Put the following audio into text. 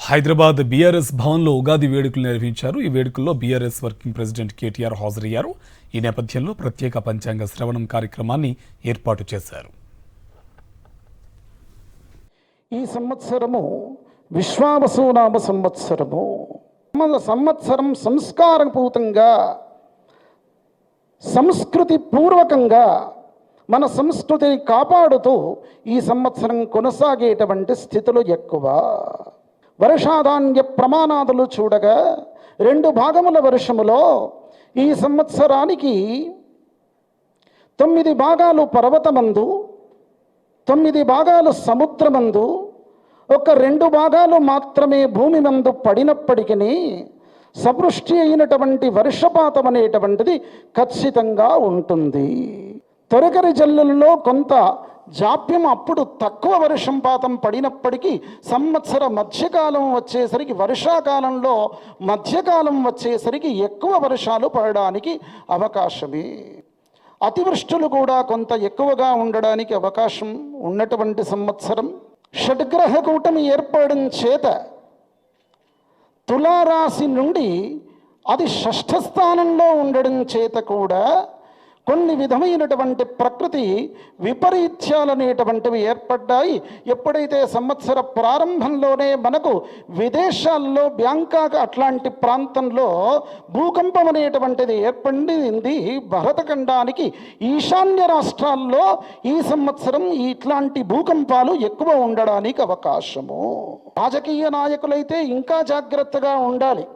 Hyderabad BRS భవన్లో ఉగాది వేడుకలు నిర్వహించారు. ఈ వేడుకల్లో బీఆర్ఎస్ వర్కింగ్ ప్రెసిడెంట్ కేటీఆర్ హాజరయ్యారు. ఈ నేపథ్యంలో ప్రత్యేక పంచాంగ శ్రవణం కార్యక్రమాన్ని ఏర్పాటు చేశారు. ఈ సంవత్సరము విశ్వావసునామ సంవత్సరము. మన సంవత్సరం సంస్కారపూతంగా, సంస్కృతి పూర్వకంగా మన సంస్కృతిని కాపాడుతూ ఈ సంవత్సరం కొనసాగేటువంటి స్థితులు ఎక్కువ. వర్షాధాన్య ప్రమాణాదులు చూడగా 2 భాగముల వర్షములో ఈ సంవత్సరానికి 9 భాగాలు పర్వతమందు, 9 భాగాలు సముద్రమందు, ఒక 2 భాగాలు మాత్రమే భూమి మందు పడినప్పటికీ సవృష్టి అయినటువంటి వర్షపాతం అనేటువంటిది ఖచ్చితంగా ఉంటుంది. తొలకరి జల్లుల్లో కొంత జాప్యం, అప్పుడు తక్కువ వర్షపాతం పడినప్పటికీ సంవత్సర మధ్యకాలం వచ్చేసరికి, వర్షాకాలంలో మధ్యకాలం వచ్చేసరికి ఎక్కువ వర్షాలు పడడానికి అవకాశమే. అతివృష్టులు కూడా కొంత ఎక్కువగా ఉండడానికి అవకాశం ఉన్నటువంటి సంవత్సరం. షడ్గ్రహ కూటమి ఏర్పడడం చేత తులారాశి నుండి అది 6వ స్థానంలో ఉండడం చేత కూడా కొన్ని విధమైనటువంటి ప్రకృతి విపరీత్యాలనేటువంటివి ఏర్పడ్డాయి. ఎప్పుడైతే సంవత్సర ప్రారంభంలోనే మనకు విదేశాల్లో, బ్యాంకాక్ అట్లాంటి ప్రాంతంలో భూకంపం అనేటువంటిది ఏర్పడింది. భారతఖండానికి ఈశాన్య రాష్ట్రాల్లో ఈ సంవత్సరం ఇట్లాంటి భూకంపాలు ఎక్కువ ఉండడానికి అవకాశము. రాజకీయ నాయకులైతే ఇంకా జాగ్రత్తగా ఉండాలి.